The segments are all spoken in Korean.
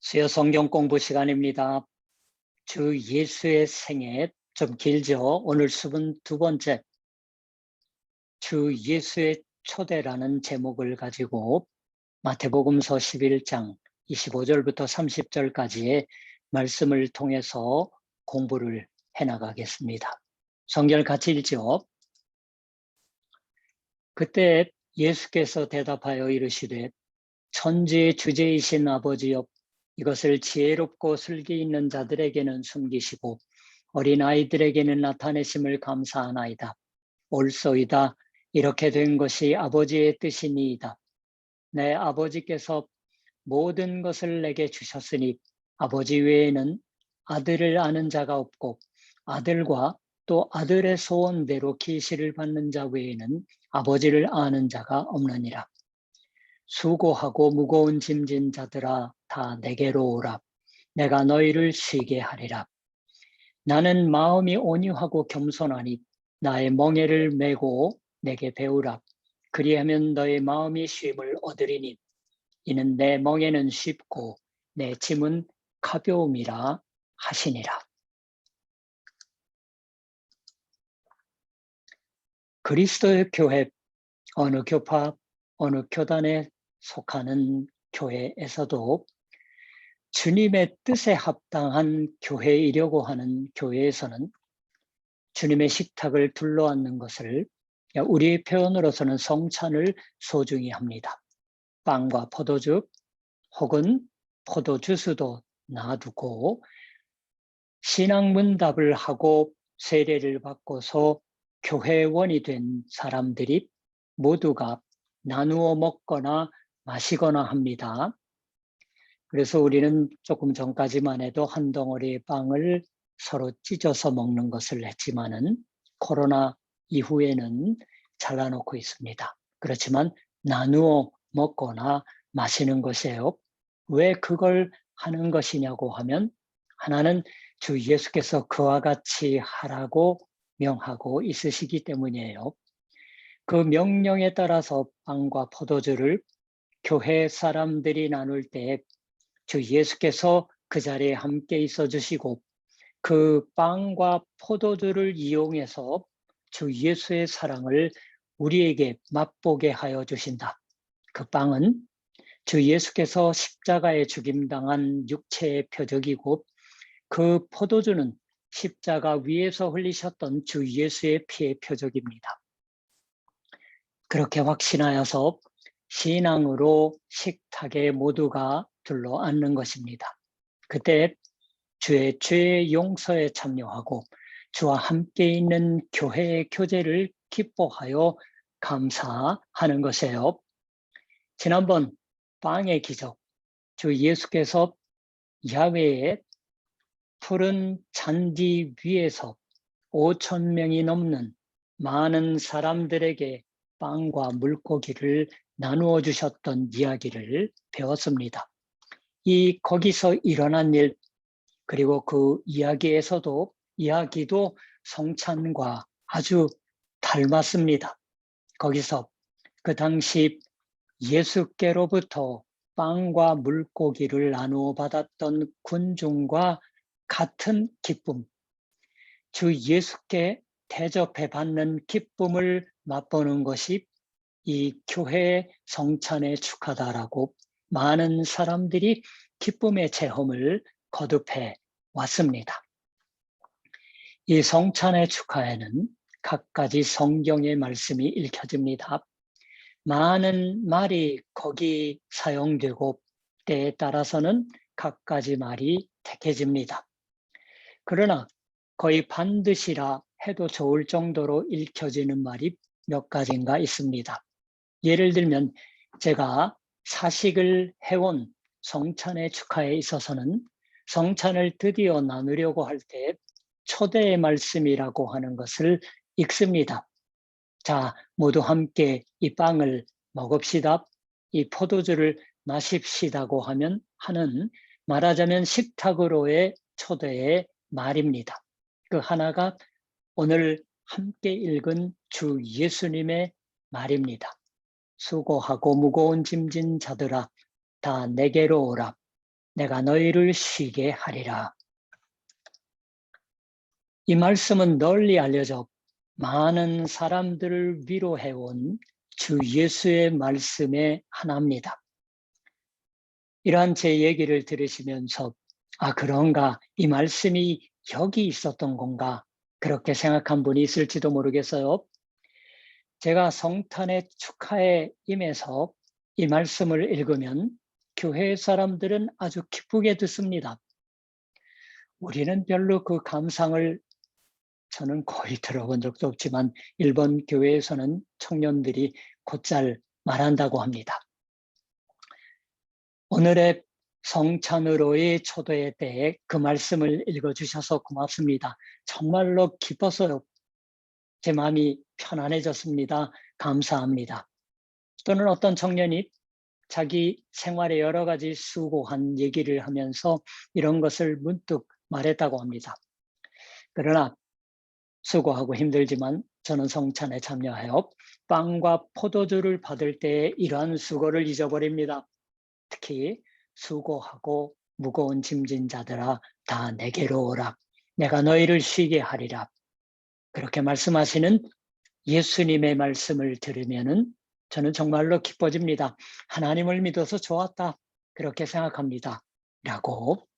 수요 성경 공부 시간입니다. 주 예수의 생애 좀 길죠. 오늘 수분 두 번째, 주 예수의 초대라는 제목을 가지고 마태복음서 11장 25절부터 30절까지의 말씀을 통해서 공부를 해나가겠습니다. 성경을 같이 읽죠. 그때 예수께서 대답하여 이르시되 천지의 주제이신 아버지여, 이것을 지혜롭고 슬기 있는 자들에게는 숨기시고 어린아이들에게는 나타내심을 감사하나이다. 옳소이다. 이렇게 된 것이 아버지의 뜻이니이다. 내 아버지께서 모든 것을 내게 주셨으니 아버지 외에는 아들을 아는 자가 없고 아들과 또 아들의 소원대로 계시를 받는 자 외에는 아버지를 아는 자가 없느니라. 수고하고 무거운 짐진 자들아, 다 내게로 오라. 내가 너희를 쉬게 하리라. 나는 마음이 온유하고 겸손하니 나의 멍에를 메고 내게 배우라. 그리하면 너의 마음이 쉼을 얻으리니 이는 내 멍에는 쉽고 내 짐은 가벼움이라 하시니라. 그리스도의 교회, 어느 교파, 어느 교단에 속하는 교회에서도 주님의 뜻에 합당한 교회이려고 하는 교회에서는 주님의 식탁을 둘러앉는 것을 우리의 표현으로서는 성찬을 소중히 합니다. 빵과 포도주 혹은 포도주스도 놔두고 신앙문답을 하고 세례를 받고서 교회원이 된 사람들이 모두가 나누어 먹거나 마시거나 합니다. 그래서 우리는 조금 전까지만 해도 한 덩어리의 빵을 서로 찢어서 먹는 것을 했지만은 코로나 이후에는 잘라놓고 있습니다. 그렇지만 나누어 먹거나 마시는 것이에요. 왜 그걸 하는 것이냐고 하면 하나는 주 예수께서 그와 같이 하라고 명하고 있으시기 때문이에요. 그 명령에 따라서 빵과 포도주를 교회 사람들이 나눌 때 주 예수께서 그 자리에 함께 있어 주시고 그 빵과 포도주를 이용해서 주 예수의 사랑을 우리에게 맛보게 하여 주신다. 그 빵은 주 예수께서 십자가에 죽임당한 육체의 표적이고 그 포도주는 십자가 위에서 흘리셨던 주 예수의 피의 표적입니다. 그렇게 확신하여서 신앙으로 식탁에 모두가 둘러앉는 것입니다. 그때 주의 죄의 용서에 참여하고 주와 함께 있는 교회의 교제를 기뻐하여 감사하는 것이에요. 지난번 빵의 기적, 주 예수께서 야외의 푸른 잔디 위에서 5천 명이 넘는 많은 사람들에게 빵과 물고기를 나누어 주셨던 이야기를 배웠습니다. 거기서 일어난 일, 그리고 그 이야기도 성찬과 아주 닮았습니다. 거기서 그 당시 예수께로부터 빵과 물고기를 나누어 받았던 군중과 같은 기쁨, 주 예수께 대접해 받는 기쁨을 맛보는 것이 이 교회의 성찬의 축하다라고 많은 사람들이 기쁨의 체험을 거듭해 왔습니다. 이 성찬의 축하에는 갖가지 성경의 말씀이 읽혀집니다. 많은 말이 거기 사용되고 때에 따라서는 갖가지 말이 택해집니다. 그러나 거의 반드시라 해도 좋을 정도로 읽혀지는 말이 몇 가지인가 있습니다. 예를 들면 제가 사식을 해온 성찬의 축하에 있어서는 성찬을 드디어 나누려고 할 때 초대의 말씀이라고 하는 것을 읽습니다. 자, 모두 함께 이 빵을 먹읍시다. 이 포도주를 마십시다고 하는 말하자면 식탁으로의 초대의 말입니다. 그 하나가 오늘 함께 읽은 주 예수님의 말입니다. 수고하고 무거운 짐진 자들아, 다 내게로 오라. 내가 너희를 쉬게 하리라. 이 말씀은 널리 알려져 많은 사람들을 위로해온 주 예수의 말씀의 하나입니다. 이러한 제 얘기를 들으시면서 그런가, 이 말씀이 여기 있었던 건가, 그렇게 생각한 분이 있을지도 모르겠어요. 제가 성탄의 축하에 임해서 이 말씀을 읽으면 교회 사람들은 아주 기쁘게 듣습니다. 우리는 별로 그 감상을 저는 거의 들어본 적도 없지만 일본 교회에서는 청년들이 곧잘 말한다고 합니다. 오늘의 성찬으로의 초대 때에 그 말씀을 읽어주셔서 고맙습니다. 정말로 기뻐서요. 제 마음이 편안해졌습니다. 감사합니다. 또는 어떤 청년이 자기 생활에 여러 가지 수고한 얘기를 하면서 이런 것을 문득 말했다고 합니다. 그러나 수고하고 힘들지만 저는 성찬에 참여하여 빵과 포도주를 받을 때에 이러한 수고를 잊어버립니다. 특히 수고하고 무거운 짐진 자들아 다 내게로 오라. 내가 너희를 쉬게 하리라. 그렇게 말씀하시는 예수님의 말씀을 들으면은 저는 정말로 기뻐집니다. 하나님을 믿어서 좋았다. 그렇게 생각합니다. 라고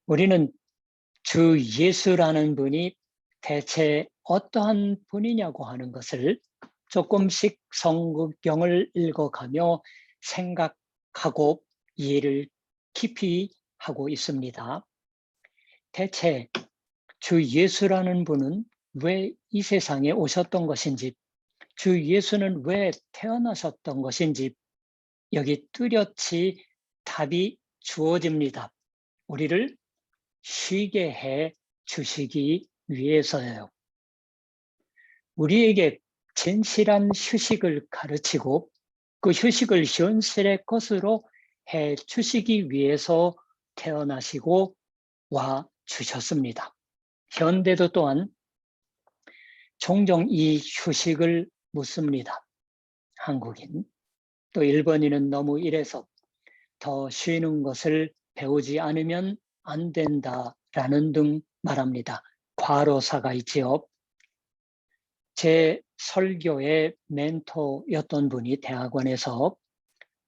우리는 주 예수라는 분이 대체 어떠한 분이냐고 하는 것을 조금씩 성경을 읽어가며 생각하고 이해를 깊이 하고 있습니다. 대체 주 예수라는 분은 왜 이 세상에 오셨던 것인지, 주 예수는 왜 태어나셨던 것인지 여기 뚜렷이 답이 주어집니다. 우리를 쉬게 해 주시기 위해서예요. 우리에게 진실한 휴식을 가르치고 그 휴식을 현실의 것으로 해 주시기 위해서 태어나시고 와 주셨습니다. 현대도 또한 종종 이 휴식을 묻습니다. 한국인, 또 일본인은 너무 이래서 더 쉬는 것을 배우지 않으면 안 된다라는 등 말합니다. 과로사가 있지요. 제 설교의 멘토였던 분이 대학원에서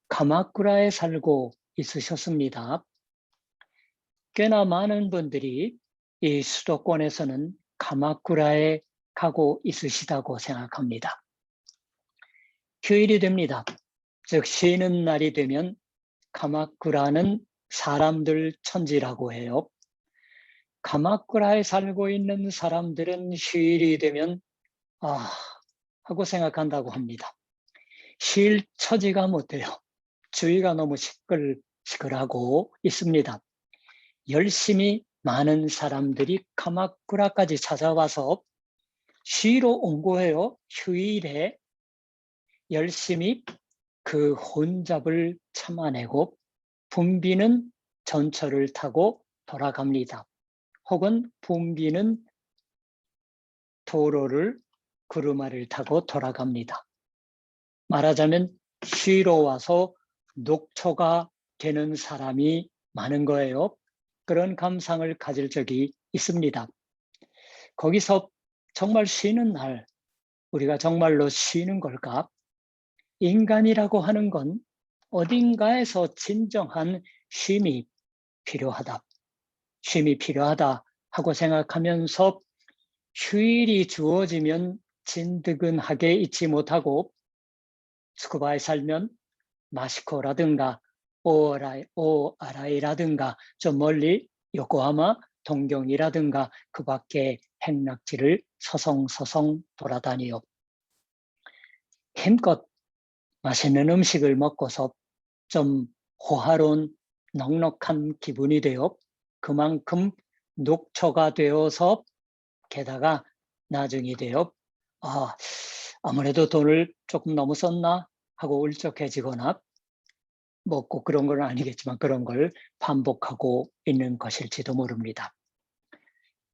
가마쿠라에 살고 있으셨습니다. 꽤나 많은 분들이 이 수도권에서는 가마쿠라에 가고 있으시다고 생각합니다. 휴일이 됩니다. 즉 쉬는 날이 되면 가마쿠라는 사람들 천지라고 해요. 가마쿠라에 살고 있는 사람들은 휴일이 되면 하고 생각한다고 합니다. 쉴 처지가 못 돼요. 주위가 너무 시끌시끌하고 있습니다. 열심히 많은 사람들이 가마쿠라까지 찾아와서 쉬러 온 거예요. 휴일에 열심히 그 혼잡을 참아내고 붐비는 전철을 타고 돌아갑니다. 혹은 붐비는 도로를 구르마를 타고 돌아갑니다. 말하자면 쉬러 와서 녹초가 되는 사람이 많은 거예요. 그런 감상을 가질 적이 있습니다. 거기서 정말 쉬는 날, 우리가 정말로 쉬는 걸까? 인간이라고 하는 건 어딘가에서 진정한 쉼이 필요하다. 쉼이 필요하다 하고 생각하면서 휴일이 주어지면 진드근하게 있지 못하고 스쿠바에 살면 마시코라든가 오아라이라든가 좀 멀리 요코하마, 동경이라든가 그 밖에 행락지를 서성서성 돌아다니요. 힘껏 맛있는 음식을 먹고서 좀 호화로운 넉넉한 기분이 되어 그만큼 녹초가 되어서 게다가 나중이 되어 아무래도 돈을 조금 너무 썼나 하고 울적해지거나 뭐 꼭 그런 건 아니겠지만 그런 걸 반복하고 있는 것일지도 모릅니다.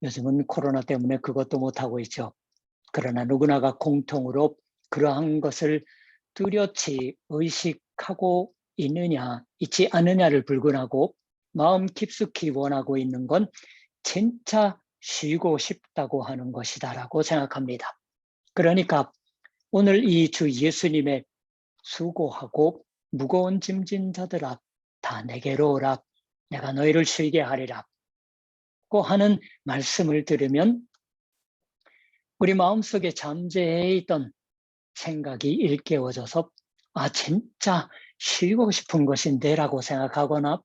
요즘은 코로나 때문에 그것도 못하고 있죠. 그러나 누구나가 공통으로 그러한 것을 뚜렷이 의식하고 있느냐, 있지 않느냐를 불문하고 마음 깊숙이 원하고 있는 건 진짜 쉬고 싶다고 하는 것이다라고 생각합니다. 그러니까 오늘 이 주 예수님의 수고하고 무거운 짐진 자들아 다 내게로 오라 내가 너희를 쉬게 하리라 고 하는 말씀을 들으면 우리 마음속에 잠재해 있던 생각이 일깨워져서 아 진짜 쉬고 싶은 것인데 라고 생각하거나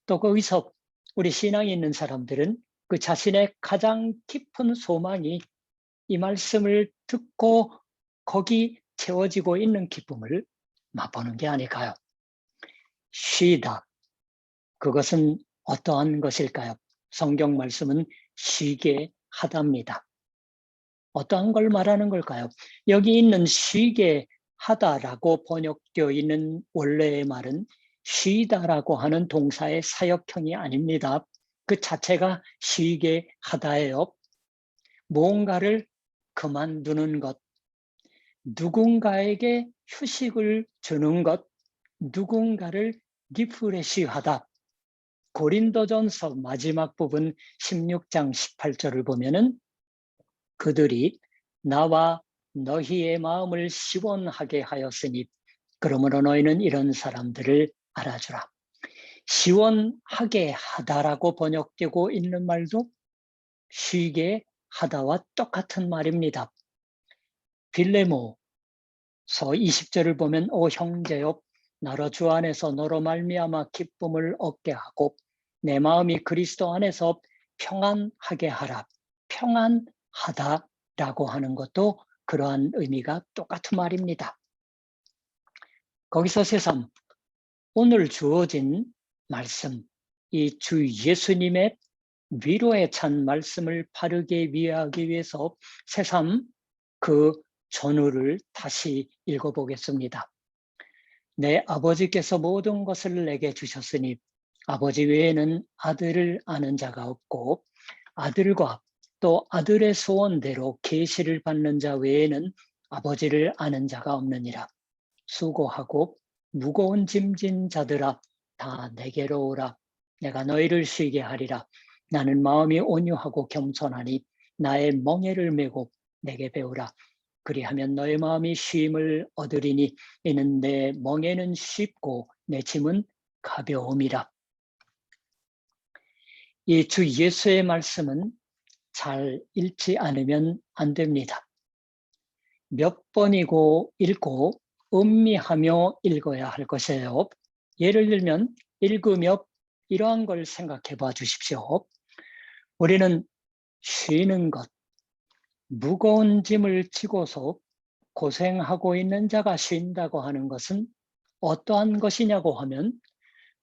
또 거기서 우리 신앙이 있는 사람들은 그 자신의 가장 깊은 소망이 이 말씀을 듣고 거기 채워지고 있는 기쁨을 맛보는 게 아닐까요? 쉬다. 그것은 어떠한 것일까요? 성경 말씀은 쉬게 하답니다. 어떠한 걸 말하는 걸까요? 여기 있는 쉬게 하다라고 번역되어 있는 원래의 말은 쉬다라고 하는 동사의 사역형이 아닙니다. 그 자체가 쉬게 하다예요. 무언가를 그만두는 것, 누군가에게 휴식을 주는 것, 누군가를 리프레시하다. 고린도전서 마지막 부분 16장 18절을 보면은 그들이 나와 너희의 마음을 시원하게 하였으니 그러므로 너희는 이런 사람들을 알아주라. 시원하게 하다라고 번역되고 있는 말도 쉬게 하다와 똑같은 말입니다. 빌레모서 20절을 보면 오 형제여 나로 주 안에서 너로 말미암아 기쁨을 얻게 하고 내 마음이 그리스도 안에서 평안하게 하라. 평안하다라고 하는 것도 그러한 의미가 똑같은 말입니다. 거기서 새삼 오늘 주어진 말씀, 이 주 예수님의 위로에 찬 말씀을 바르게 이해하기 위해서 새삼 그 전후를 다시 읽어보겠습니다. 내 아버지께서 모든 것을 내게 주셨으니 아버지 외에는 아들을 아는 자가 없고 아들과 또 아들의 소원대로 계시를 받는 자 외에는 아버지를 아는 자가 없느니라. 수고하고 무거운 짐진 자들아 다 내게로 오라. 내가 너희를 쉬게 하리라. 나는 마음이 온유하고 겸손하니 나의 멍에를 메고 내게 배우라. 그리하면 너의 마음이 쉼을 얻으리니 이는 내 멍에는 쉽고 내 짐은 가벼움이라. 이 주 예수의 말씀은 잘 읽지 않으면 안 됩니다. 몇 번이고 읽고 음미하며 읽어야 할 것이에요. 예를 들면 읽으며 이러한 걸 생각해 봐 주십시오. 우리는 쉬는 것, 무거운 짐을 지고서 고생하고 있는 자가 쉰다고 하는 것은 어떠한 것이냐고 하면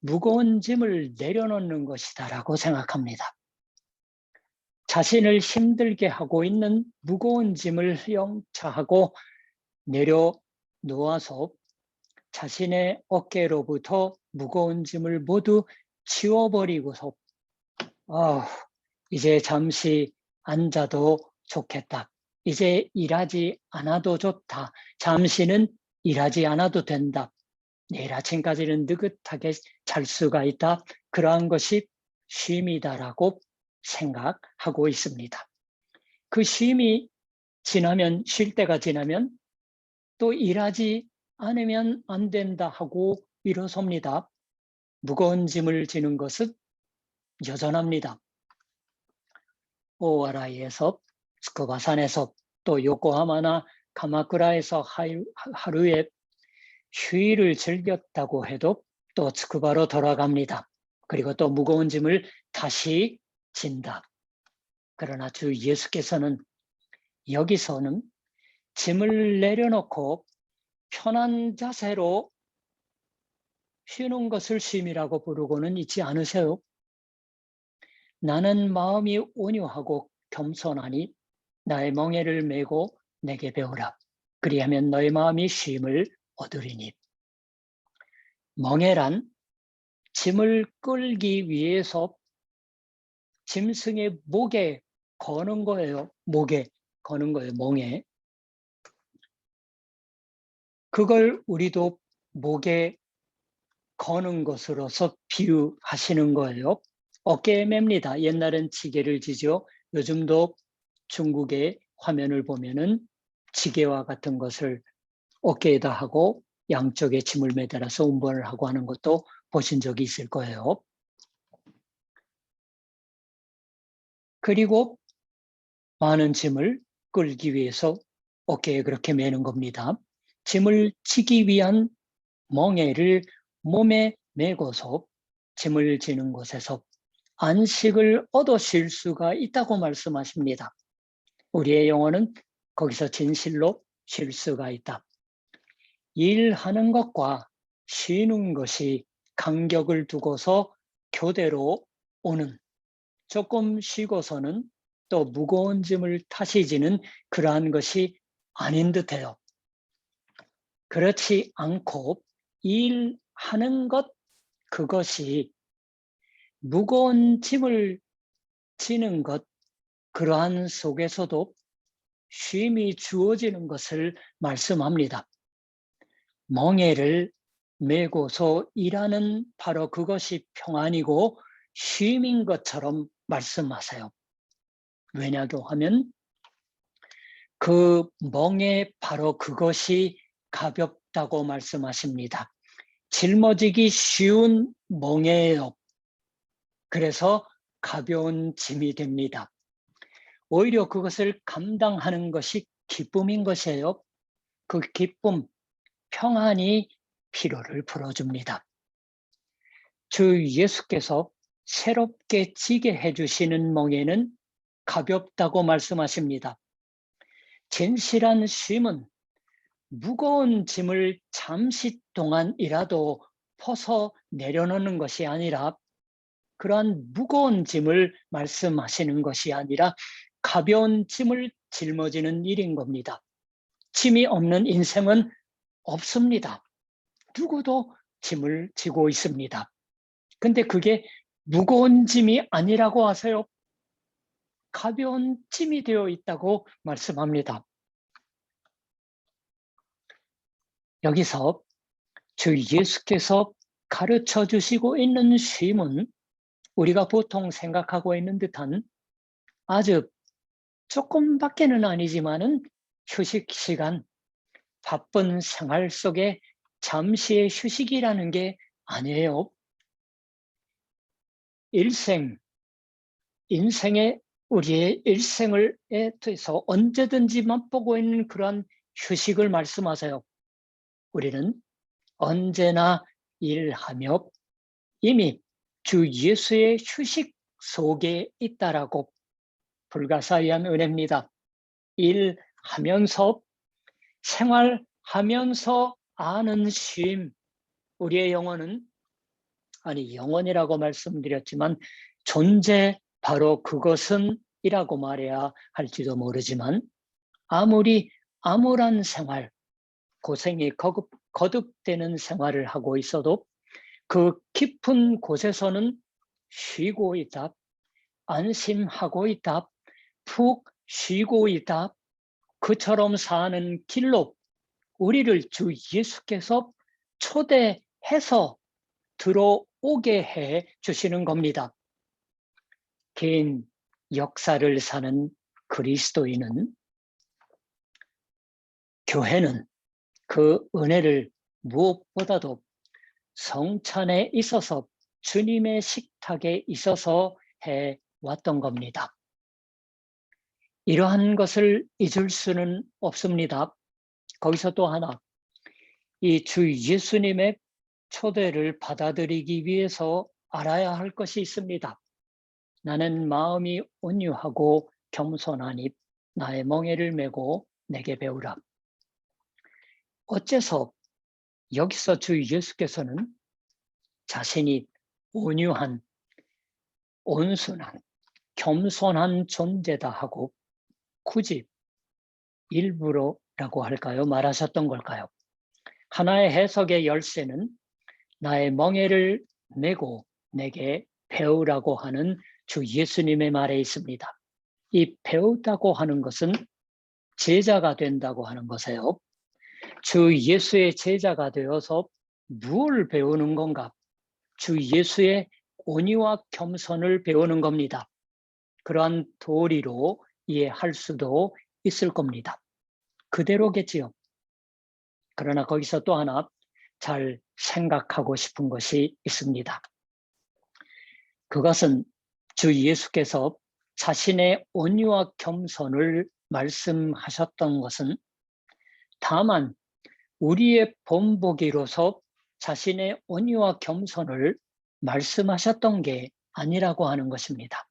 무거운 짐을 내려놓는 것이다라고 생각합니다. 자신을 힘들게 하고 있는 무거운 짐을 영차하고 내려놓아서 자신의 어깨로부터 무거운 짐을 모두 치워버리고서 이제 잠시 앉아도 좋겠다. 이제 일하지 않아도 좋다. 잠시는 일하지 않아도 된다. 내일 아침까지는 느긋하게 잘 수가 있다. 그러한 것이 쉼이다라고 생각하고 있습니다. 그 쉼이 지나면, 쉴 때가 지나면 또 일하지 않으면 안 된다 하고 일어섭니다. 무거운 짐을 지는 것은 여전합니다. 오와라이에서, 스쿠바산에서, 또 요코하마나 카마쿠라에서 하루에 휴일을 즐겼다고 해도 또 스쿠바로 돌아갑니다. 그리고 또 무거운 짐을 다시 진다. 그러나 주 예수께서는 여기서는 짐을 내려놓고 편한 자세로 쉬는 것을 쉼이라고 부르고는 있지 않으세요? 나는 마음이 온유하고 겸손하니 나의 멍에를 메고 내게 배우라. 그리하면 너의 마음이 쉼을 얻으리니. 멍에란 짐을 끌기 위해서 짐승의 목에 거는 거예요. 목에 거는 거예요. 멍에. 그걸 우리도 목에 거는 것으로서 비유하시는 거예요. 어깨에 맵니다. 옛날엔 지게를 지죠. 요즘도 중국의 화면을 보면은 지게와 같은 것을 어깨에다 하고 양쪽에 짐을 매달아서 운반을 하고 하는 것도 보신 적이 있을 거예요. 그리고 많은 짐을 끌기 위해서 어깨에 그렇게 매는 겁니다. 짐을 지기 위한 멍에를 몸에 메고서 짐을 지는 곳에서 안식을 얻어 쉴 수가 있다고 말씀하십니다. 우리의 영혼은 거기서 진실로 쉴 수가 있다. 일하는 것과 쉬는 것이 간격을 두고서 교대로 오는, 조금 쉬고서는 또 무거운 짐을 타시지는 그러한 것이 아닌 듯해요. 그렇지 않고 일하는 것, 그것이 무거운 짐을 지는 것, 그러한 속에서도 쉼이 주어지는 것을 말씀합니다. 멍에를 메고서 일하는 바로 그것이 평안이고 쉼인 것처럼 말씀하세요. 왜냐고 하면 그 멍에 바로 그것이 가볍다고 말씀하십니다. 짊어지기 쉬운 멍에예요. 그래서 가벼운 짐이 됩니다. 오히려 그것을 감당하는 것이 기쁨인 것이에요. 그 기쁨, 평안이 피로를 풀어줍니다. 주 예수께서 새롭게 지게 해주시는 멍에는 가볍다고 말씀하십니다. 진실한 쉼은 무거운 짐을 잠시 동안이라도 퍼서 내려놓는 것이 아니라, 그러한 무거운 짐을 말씀하시는 것이 아니라 가벼운 짐을 짊어지는 일인 겁니다. 짐이 없는 인생은 없습니다. 누구도 짐을 지고 있습니다. 근데 그게 무거운 짐이 아니라고 하세요. 가벼운 짐이 되어 있다고 말씀합니다. 여기서 주 예수께서 가르쳐 주시고 있는 쉼은 우리가 보통 생각하고 있는 듯한 아주 조금밖에는 아니지만은 휴식 시간, 바쁜 생활 속에 잠시의 휴식이라는 게 아니에요. 인생의 우리의 일생을 통해서 언제든지 맛보고 있는 그러한 휴식을 말씀하세요. 우리는 언제나 일하며 이미 주 예수의 휴식 속에 있다라고, 불가사의한 은혜입니다. 일하면서, 생활하면서 아는 쉼, 우리의 영혼은, 아니 영혼이라고 말씀드렸지만 존재, 바로 그것은 이라고 말해야 할지도 모르지만, 아무리 암울한 생활, 고생이 거듭되는 생활을 하고 있어도 그 깊은 곳에서는 쉬고 있다, 안심하고 있다, 푹 쉬고 있다, 그처럼 사는 길로 우리를 주 예수께서 초대해서 들어오게 해 주시는 겁니다. 개인 역사를 사는 그리스도인은, 교회는 그 은혜를 무엇보다도 성찬에 있어서, 주님의 식탁에 있어서 해왔던 겁니다. 이러한 것을 잊을 수는 없습니다. 거기서 또 하나, 이 주 예수님의 초대를 받아들이기 위해서 알아야 할 것이 있습니다. 나는 마음이 온유하고 겸손하니 나의 멍에를 메고 내게 배우라. 어째서 여기서 주 예수께서는 자신이 온유한, 온순한, 겸손한 존재다 하고 굳이 일부러라고 할까요? 말하셨던 걸까요? 하나의 해석의 열쇠는 나의 멍에를 메고 내게 배우라고 하는 주 예수님의 말에 있습니다. 이 배우다고 하는 것은 제자가 된다고 하는 것이에요. 주 예수의 제자가 되어서 무엇을 배우는 건가? 주 예수의 온유와 겸손을 배우는 겁니다. 그러한 도리로 이해할 수도 있을 겁니다. 그대로겠지요. 그러나 거기서 또 하나 잘 생각하고 싶은 것이 있습니다. 그것은 주 예수께서 자신의 온유와 겸손을 말씀하셨던 것은 다만 우리의 본보기로서 자신의 온유와 겸손을 말씀하셨던 게 아니라고 하는 것입니다.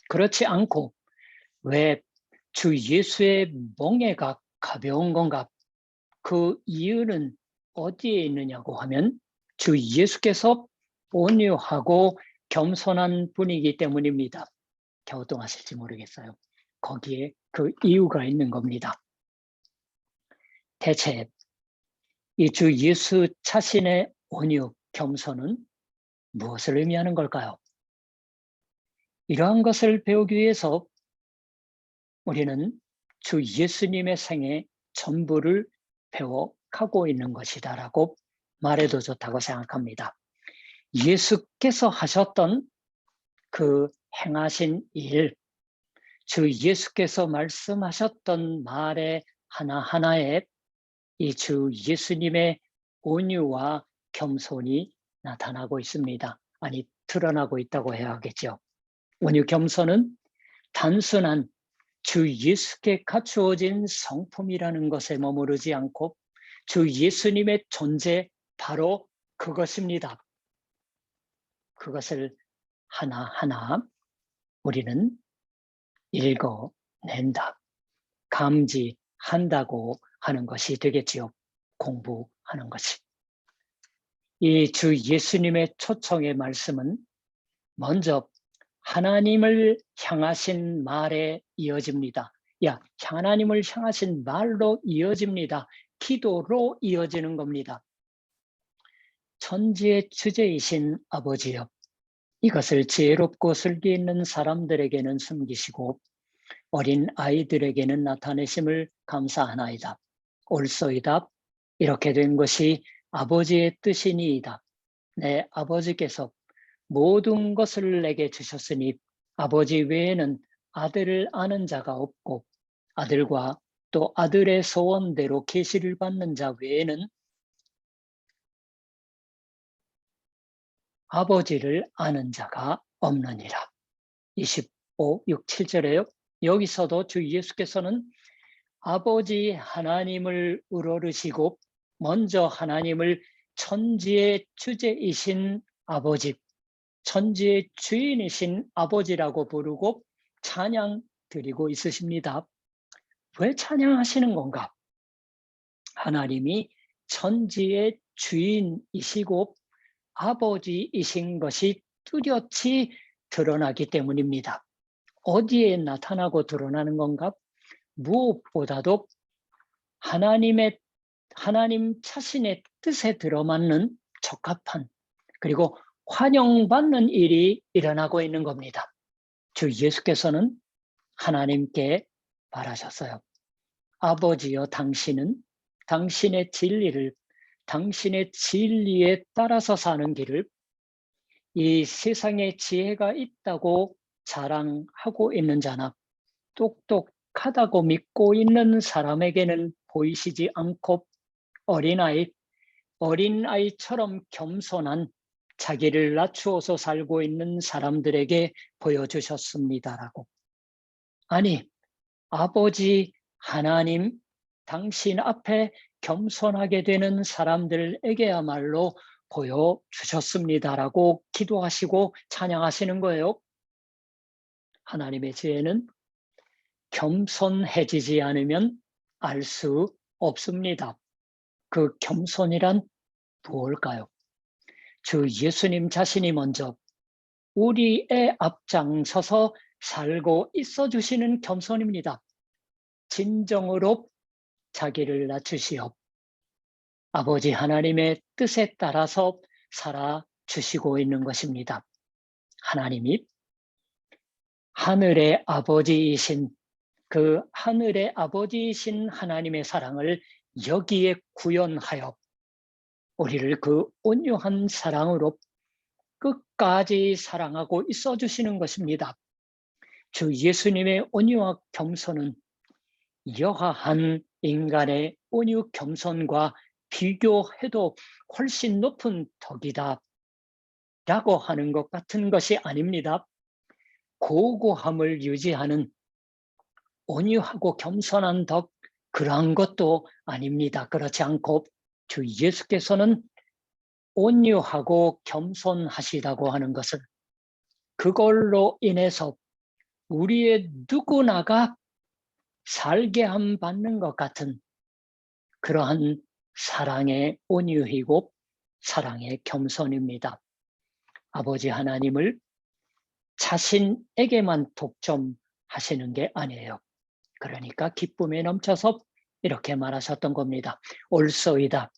그렇지 않고 왜 주 예수의 멍에가 가벼운 건가? 그 이유는 어디에 있느냐고 하면 주 예수께서 온유하고 겸손한 분이기 때문입니다. 갸우뚱하실지 모르겠어요. 거기에 그 이유가 있는 겁니다. 대체 이 주 예수 자신의 온유, 겸손은 무엇을 의미하는 걸까요? 이러한 것을 배우기 위해서 우리는 주 예수님의 생애 전부를 배워가고 있는 것이다라고 말해도 좋다고 생각합니다. 예수께서 하셨던 그 행하신 일, 주 예수께서 말씀하셨던 말의 하나하나에 이 주 예수님의 온유와 겸손이 나타나고 있습니다. 아니, 드러나고 있다고 해야 하겠죠. 온유 겸손은 단순한 주 예수께 갖추어진 성품이라는 것에 머무르지 않고 주 예수님의 존재 바로 그것입니다. 그것을 하나하나 우리는 읽어낸다, 감지한다고 하는 것이 되겠지요. 공부하는 것이. 이 주 예수님의 초청의 말씀은 먼저 하나님을 향하신 말에 이어집니다. 하나님을 향하신 말로 이어집니다. 기도로 이어지는 겁니다. 천지의 주제이신 아버지여, 이것을 지혜롭고 슬기 있는 사람들에게는 숨기시고 어린 아이들에게는 나타내심을 감사하나이다. 옳소이다. 이렇게 된 것이 아버지의 뜻이니이다. 내 아버지께서 모든 것을 내게 주셨으니 아버지 외에는 아들을 아는 자가 없고 아들과 또 아들의 소원대로 계시를 받는 자 외에는 아버지를 아는 자가 없느니라. 25, 6, 7절에요. 여기서도 주 예수께서는 아버지 하나님을 우러르시고 먼저 하나님을 천지의 주제이신 아버지, 천지의 주인이신 아버지라고 부르고 찬양 드리고 있으십니다. 왜 찬양하시는 건가? 하나님이 천지의 주인이시고 아버지이신 것이 뚜렷이 드러나기 때문입니다. 어디에 나타나고 드러나는 건가? 무엇보다도 하나님 자신의 뜻에 들어맞는 적합한 그리고 환영받는 일이 일어나고 있는 겁니다. 주 예수께서는 하나님께 말하셨어요. 아버지여, 당신은 당신의 진리를, 당신의 진리에 따라서 사는 길을 이 세상에 지혜가 있다고 자랑하고 있는 자나 똑똑하다고 믿고 있는 사람에게는 보이시지 않고 어린아이처럼 겸손한 자기를 낮추어서 살고 있는 사람들에게 보여주셨습니다라고. 아니, 아버지 하나님, 당신 앞에 겸손하게 되는 사람들에게야말로 보여주셨습니다라고 기도하시고 찬양하시는 거예요. 하나님의 지혜는 겸손해지지 않으면 알 수 없습니다. 그 겸손이란 무엇일까요? 주 예수님 자신이 먼저 우리의 앞장서서 살고 있어 주시는 겸손입니다. 진정으로 자기를 낮추시어 아버지 하나님의 뜻에 따라서 살아주시고 있는 것입니다. 하나님이 하늘의 아버지이신 그 하늘의 아버지이신 하나님의 사랑을 여기에 구현하여 우리를 그 온유한 사랑으로 끝까지 사랑하고 있어 주시는 것입니다. 주 예수님의 온유와 겸손은 여하한 인간의 온유 겸손과 비교해도 훨씬 높은 덕이다 라고 하는 것 같은 것이 아닙니다. 고고함을 유지하는 온유하고 겸손한 덕, 그러한 것도 아닙니다. 그렇지 않고 주 예수께서는 온유하고 겸손하시다고 하는 것은 그걸로 인해서 우리의 누구나가 살게 함 받는 것 같은 그러한 사랑의 온유이고 사랑의 겸손입니다. 아버지 하나님을 자신에게만 독점하시는 게 아니에요. 그러니까 기쁨에 넘쳐서 이렇게 말하셨던 겁니다. 옳소이다.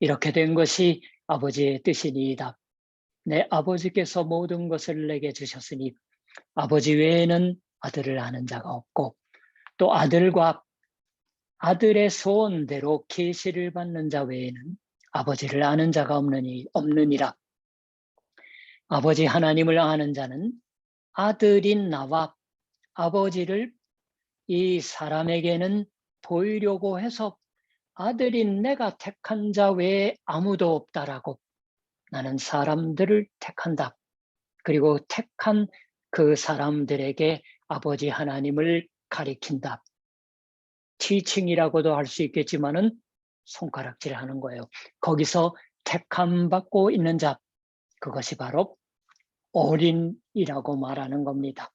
이렇게 된 것이 아버지의 뜻이니이다. 내 아버지께서 모든 것을 내게 주셨으니 아버지 외에는 아들을 아는 자가 없고 또 아들과 아들의 소원대로 계시를 받는 자 외에는 아버지를 아는 자가 없느니라. 아버지 하나님을 아는 자는 아들인 나와 아버지를 이 사람에게는 보이려고 해서 아들인 내가 택한 자 외에 아무도 없다라고 나는 사람들을 택한다. 그리고 택한 그 사람들에게 아버지 하나님을 가리킨다. 티칭이라고도 할 수 있겠지만은 손가락질하는 거예요. 거기서 택함 받고 있는 자, 그것이 바로 어린이라고 말하는 겁니다.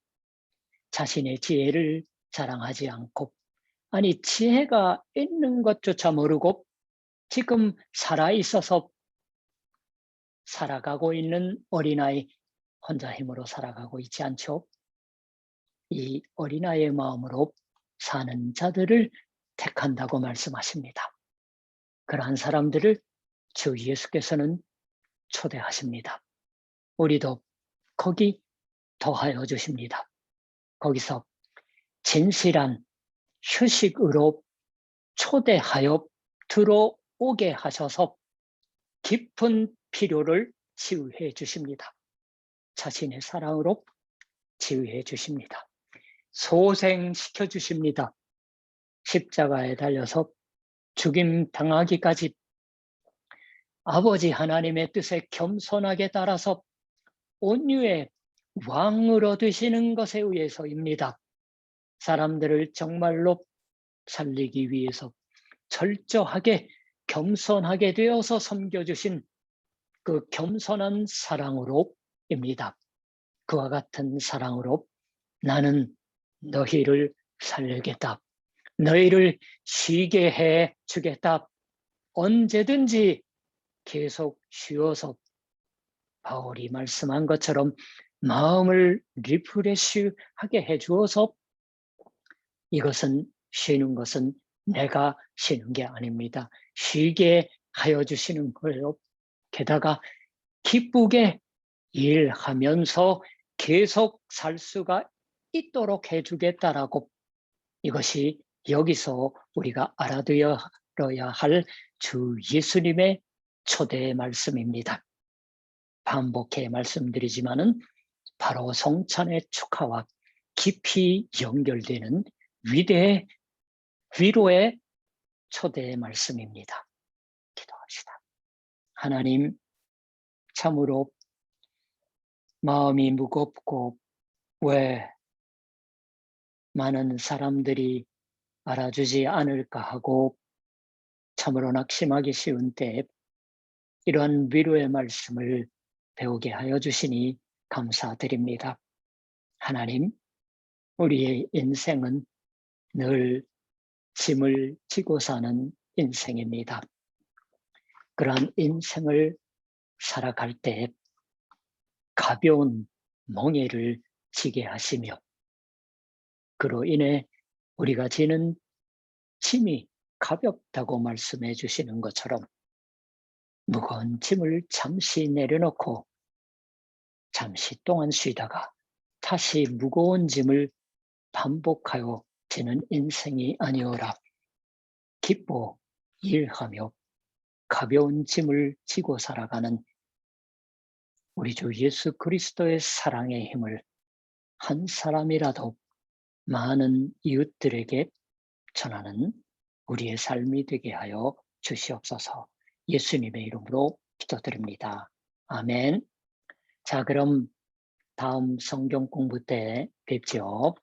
자신의 지혜를 자랑하지 않고, 아니 지혜가 있는 것조차 모르고 지금 살아있어서 살아가고 있는 어린아이, 혼자 힘으로 살아가고 있지 않죠. 이 어린아이의 마음으로 사는 자들을 택한다고 말씀하십니다. 그러한 사람들을 주 예수께서는 초대하십니다. 우리도 거기 더하여 주십니다. 거기서 진실한 휴식으로 초대하여 들어오게 하셔서 깊은 필요를 치유해 주십니다. 자신의 사랑으로 치유해 주십니다. 소생시켜 주십니다. 십자가에 달려서 죽임 당하기까지 아버지 하나님의 뜻에 겸손하게 따라서 온유의 왕으로 되시는 것에 의해서입니다. 사람들을 정말로 살리기 위해서 철저하게 겸손하게 되어서 섬겨주신 그 겸손한 사랑으로입니다. 그와 같은 사랑으로 나는 너희를 살리겠다. 너희를 쉬게 해 주겠다. 언제든지 계속 쉬어서 바울이 말씀한 것처럼 마음을 리프레시하게 해주어서 이것은 쉬는 것은 내가 쉬는 게 아닙니다. 쉬게 하여 주시는 거예요. 게다가 기쁘게 일하면서 계속 살 수가 있도록 해주겠다라고 이것이 여기서 우리가 알아두어야 할 주 예수님의 초대의 말씀입니다. 반복해 말씀드리지만은 바로 성찬의 축하와 깊이 연결되는 위로의 초대의 말씀입니다. 기도합시다. 하나님, 참으로 마음이 무겁고 왜 많은 사람들이 알아주지 않을까 하고 참으로 낙심하기 쉬운 때에 이런 위로의 말씀을 배우게 하여 주시니 감사드립니다. 하나님, 우리의 인생은 늘 짐을 지고 사는 인생입니다. 그러한 인생을 살아갈 때 가벼운 멍에를 지게 하시며 그로 인해 우리가 지는 짐이 가볍다고 말씀해 주시는 것처럼 무거운 짐을 잠시 내려놓고 잠시 동안 쉬다가 다시 무거운 짐을 반복하여 지는 인생이 아니오라. 기뻐 일하며 가벼운 짐을 지고 살아가는 우리 주 예수 그리스도의 사랑의 힘을 한 사람이라도 많은 이웃들에게 전하는 우리의 삶이 되게 하여 주시옵소서. 예수님의 이름으로 기도드립니다. 아멘. 자, 그럼 다음 성경 공부 때 뵙죠.